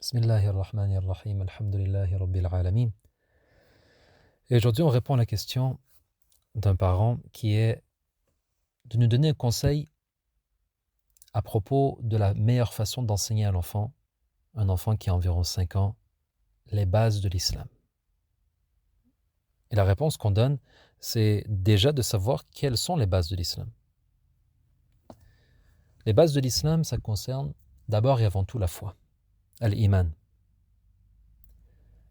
Bismillahirrahmanirrahim, alhamdulillahi rabbil alamin. Et aujourd'hui, on répond à la question d'un parent qui est de nous donner un conseil à propos de la meilleure façon d'enseigner à l'enfant, un enfant qui a environ 5 ans, les bases de l'islam. Et la réponse qu'on donne, c'est déjà de savoir quelles sont les bases de l'islam. Les bases de l'islam, ça concerne d'abord et avant tout la foi, al-iman.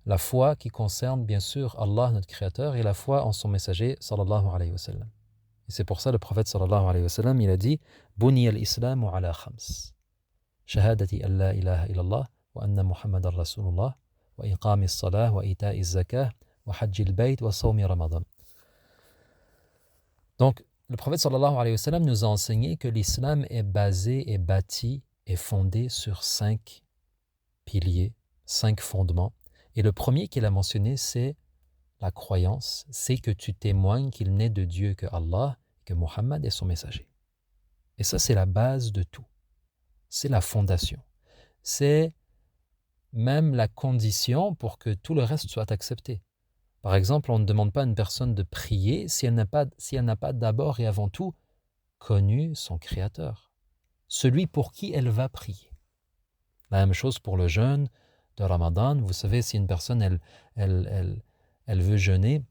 La foi qui concerne bien sûr Allah, notre Créateur, et la foi en son messager, sallallahu alayhi wa sallam. Et c'est pour ça le prophète sallallahu alayhi wa sallam, il a dit « Buni al-islamu ala khams. Shahadati an la ilaha illallah wa anna Muhammadan Rasulullah wa iqami as-salah wa ita'i az-zakah wa hajji al-bayt wa sawmi ramadan. » Donc, le prophète sallallahu alayhi wa sallam nous a enseigné que l'islam est basé, est bâti, est fondé sur 5 piliers, 5 fondements. Et le premier qu'il a mentionné, c'est la croyance, c'est que tu témoignes qu'il n'est de Dieu que Allah, que Muhammad est son messager. Et ça, c'est la base de tout. C'est la fondation. C'est même la condition pour que tout le reste soit accepté. Par exemple, on ne demande pas à une personne de prier si elle n'a pas d'abord et avant tout connu son Créateur, celui pour qui elle va prier. La même chose pour le jeûne de Ramadan. Vous savez, si une personne, elle veut jeûner,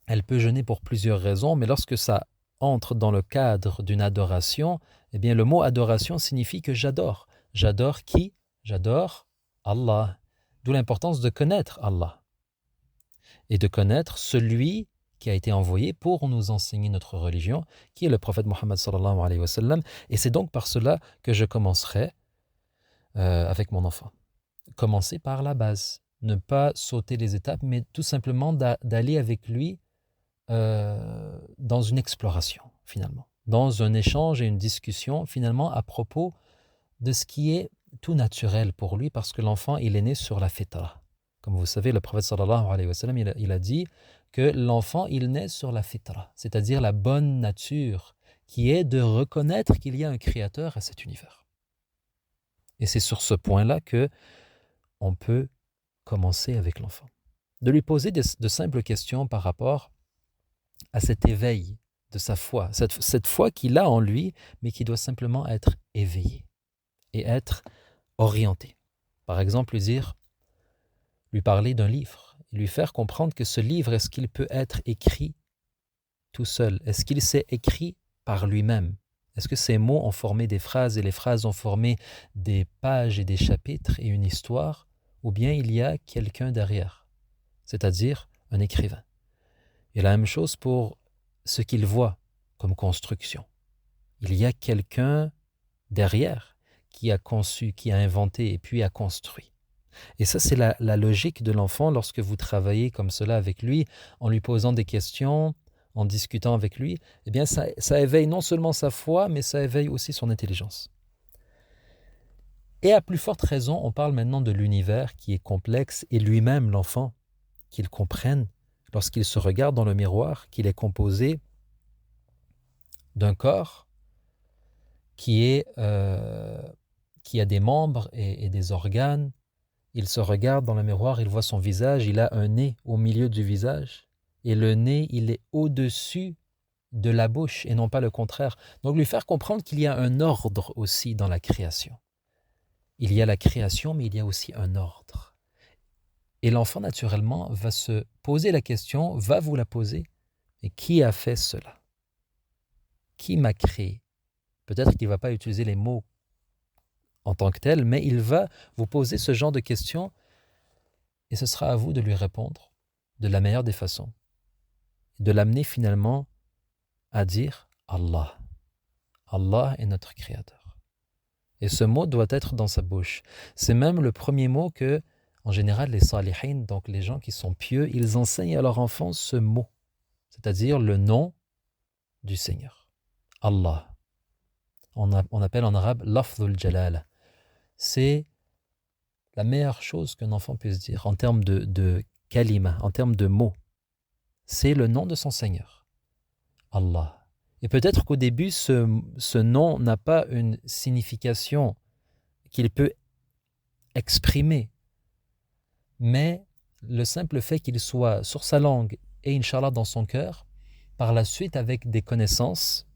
elle peut jeûner pour plusieurs raisons, mais lorsque ça entre dans le cadre d'une adoration, eh bien le mot adoration signifie que j'adore. J'adore qui? J'adore Allah. D'où l'importance de connaître Allah et de connaître celui qui a été envoyé pour nous enseigner notre religion, qui est le prophète Muhammad sallallahu alayhi wa sallam. Et c'est donc par cela que je commencerai avec mon enfant. Commencer par la base. Ne pas sauter les étapes, mais tout simplement d'aller avec lui dans une exploration, finalement. Dans un échange et une discussion, finalement, à propos de ce qui est tout naturel pour lui, parce que l'enfant, il est né sur la fitra. Comme vous savez, le prophète sallallahu alayhi wa sallam, il a dit que l'enfant, il naît sur la fitra, c'est-à-dire la bonne nature, qui est de reconnaître qu'il y a un créateur à cet univers. Et c'est sur ce point-là que on peut commencer avec l'enfant. De lui poser de simples questions par rapport à cet éveil de sa foi, cette foi qu'il a en lui, mais qui doit simplement être éveillée et être orientée. Par exemple, lui parler d'un livre, lui faire comprendre que ce livre, est-ce qu'il peut être écrit tout seul? Est-ce qu'il s'est écrit par lui-même? Est-ce que ces mots ont formé des phrases et les phrases ont formé des pages et des chapitres et une histoire? Ou bien il y a quelqu'un derrière, c'est-à-dire un écrivain. Et la même chose pour ce qu'il voit comme construction. Il y a quelqu'un derrière qui a conçu, qui a inventé et puis a construit. Et ça, c'est la logique de l'enfant lorsque vous travaillez comme cela avec lui, en lui posant des questions, en discutant avec lui. Eh bien, ça éveille non seulement sa foi, mais ça éveille aussi son intelligence. Et à plus forte raison, on parle maintenant de l'univers qui est complexe et lui-même, l'enfant, qu'il comprenne lorsqu'il se regarde dans le miroir, qu'il est composé d'un corps qui a des membres et des organes. Il se regarde dans le miroir, il voit son visage, il a un nez au milieu du visage, et le nez, il est au-dessus de la bouche et non pas le contraire. Donc lui faire comprendre qu'il y a un ordre aussi dans la création. Il y a la création, mais il y a aussi un ordre. Et l'enfant, naturellement, va se poser la question, va vous la poser, et qui a fait cela? Qui m'a créé? Peut-être qu'il ne va pas utiliser les mots en tant que tels, mais il va vous poser ce genre de questions, et ce sera à vous de lui répondre de la meilleure des façons, de l'amener finalement à dire Allah. Allah est notre Créateur. Et ce mot doit être dans sa bouche. C'est même le premier mot que, en général, les salihin, donc les gens qui sont pieux, ils enseignent à leurs enfants ce mot, c'est-à-dire le nom du Seigneur. Allah. On appelle en arabe lafdhul jalala. C'est la meilleure chose qu'un enfant puisse dire en termes de kalima, en termes de mots. C'est le nom de son Seigneur. Allah. Et peut-être qu'au début, ce nom n'a pas une signification qu'il peut exprimé. Mais le simple fait qu'il soit sur sa langue et Inch'Allah dans son cœur, par la suite avec des connaissances,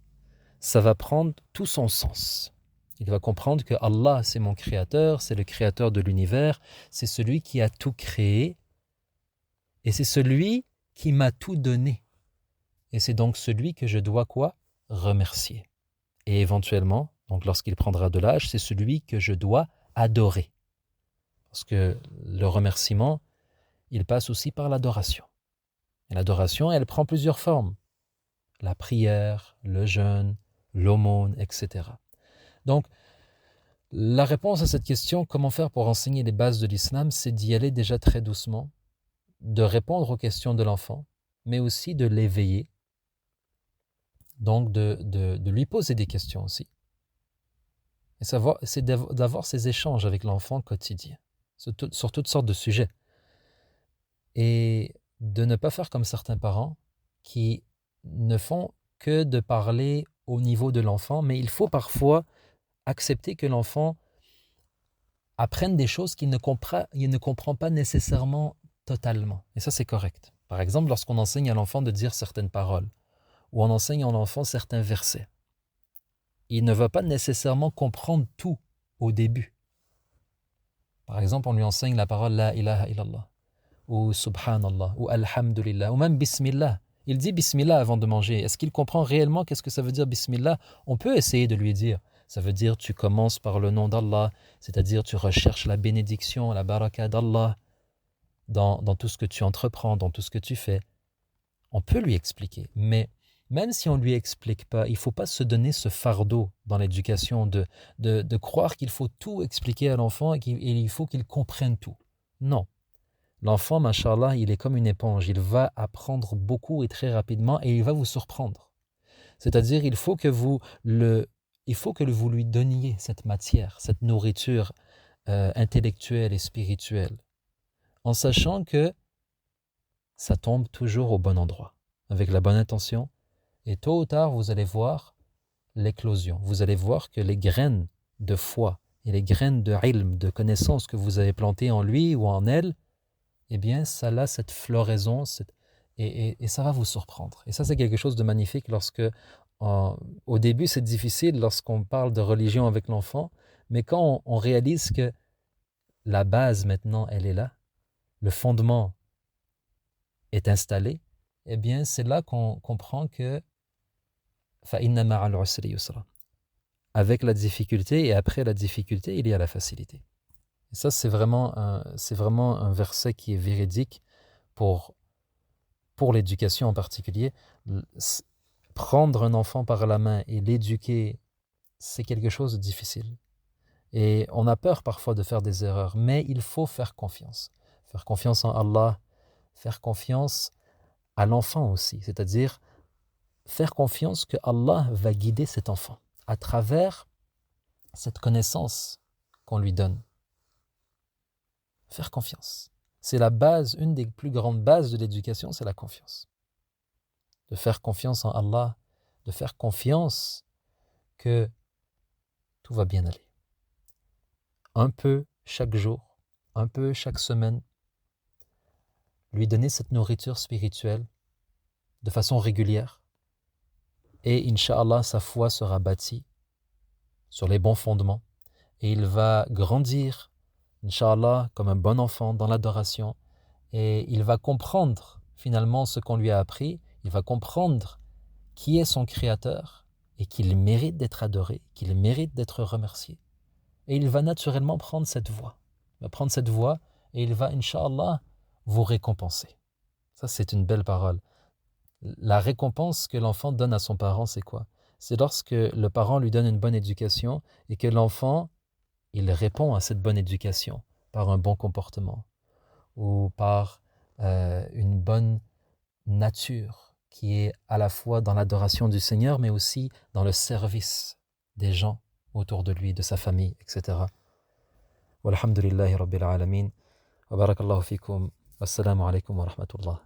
ça va prendre tout son sens. Il va comprendre que Allah, c'est mon créateur, c'est le créateur de l'univers, c'est celui qui a tout créé et c'est celui qui m'a tout donné. Et c'est donc celui que je dois quoi? Remercier. Et éventuellement, donc lorsqu'il prendra de l'âge, c'est celui que je dois adorer. Parce que le remerciement, il passe aussi par l'adoration. Et l'adoration, elle prend plusieurs formes. La prière, le jeûne, l'aumône, etc. Donc, la réponse à cette question, comment faire pour enseigner les bases de l'islam, c'est d'y aller déjà très doucement, de répondre aux questions de l'enfant, mais aussi de l'éveiller, donc de lui poser des questions aussi. Et c'est d'avoir ces échanges avec l'enfant quotidien, sur toutes sortes de sujets. Et de ne pas faire comme certains parents qui ne font que de parler au niveau de l'enfant, mais il faut parfois accepter que l'enfant apprenne des choses qu'il ne comprend pas nécessairement totalement. Et ça, c'est correct. Par exemple, lorsqu'on enseigne à l'enfant de dire certaines paroles, ou on enseigne à l'enfant certains versets, il ne va pas nécessairement comprendre tout au début. Par exemple, on lui enseigne la parole La ilaha illallah, ou Subhanallah, ou Alhamdulillah, ou même Bismillah. Il dit Bismillah avant de manger. Est-ce qu'il comprend réellement qu'est-ce que ça veut dire Bismillah? On peut essayer de lui dire. Ça veut dire tu commences par le nom d'Allah, c'est-à-dire tu recherches la bénédiction, la baraka d'Allah dans tout ce que tu entreprends, dans tout ce que tu fais. On peut lui expliquer, mais même si on ne lui explique pas, il ne faut pas se donner ce fardeau dans l'éducation de croire qu'il faut tout expliquer à l'enfant et qu'il faut qu'il comprenne tout. Non. L'enfant, mashallah, il est comme une éponge. Il va apprendre beaucoup et très rapidement et il va vous surprendre. C'est-à-dire, il faut que vous lui donniez cette matière, cette nourriture intellectuelle et spirituelle, en sachant que ça tombe toujours au bon endroit, avec la bonne intention. Et tôt ou tard, vous allez voir l'éclosion. Vous allez voir que les graines de foi et les graines de ilm, de connaissance que vous avez plantées en lui ou en elle, eh bien, ça a cette floraison et ça va vous surprendre. Et ça, c'est quelque chose de magnifique lorsque, au début, c'est difficile lorsqu'on parle de religion avec l'enfant, mais quand on réalise que la base maintenant, elle est là, le fondement est installé, eh bien, c'est là qu'on comprend que فَإِنَّ مَعَ الْعُسْرِ يُسْرًا. Avec la difficulté et après la difficulté, il y a la facilité. Et ça, c'est vraiment un verset qui est véridique pour l'éducation en particulier. Prendre un enfant par la main et l'éduquer, c'est quelque chose de difficile. Et on a peur parfois de faire des erreurs, mais il faut faire confiance. Faire confiance en Allah, faire confiance à l'enfant aussi, c'est-à-dire faire confiance que Allah va guider cet enfant à travers cette connaissance qu'on lui donne. Faire confiance. C'est la base, une des plus grandes bases de l'éducation, c'est la confiance. De faire confiance en Allah, de faire confiance que tout va bien aller. Un peu chaque jour, un peu chaque semaine, lui donner cette nourriture spirituelle de façon régulière. Et Inch'Allah, sa foi sera bâtie sur les bons fondements. Et il va grandir, Inch'Allah, comme un bon enfant dans l'adoration. Et il va comprendre finalement ce qu'on lui a appris. Il va comprendre qui est son créateur et qu'il mérite d'être adoré, qu'il mérite d'être remercié. Et il va naturellement prendre cette voie. Il va prendre cette voie et il va, Inch'Allah, vous récompenser. Ça, c'est une belle parole. La récompense que l'enfant donne à son parent, c'est quoi? C'est lorsque le parent lui donne une bonne éducation et que l'enfant, il répond à cette bonne éducation par un bon comportement ou par une bonne nature qui est à la fois dans l'adoration du Seigneur, mais aussi dans le service des gens autour de lui, de sa famille, etc. Walhamdulillahi Rabbil Alamin. Wa barakallahu fikum. Wassalamu alaikum wa rahmatullah.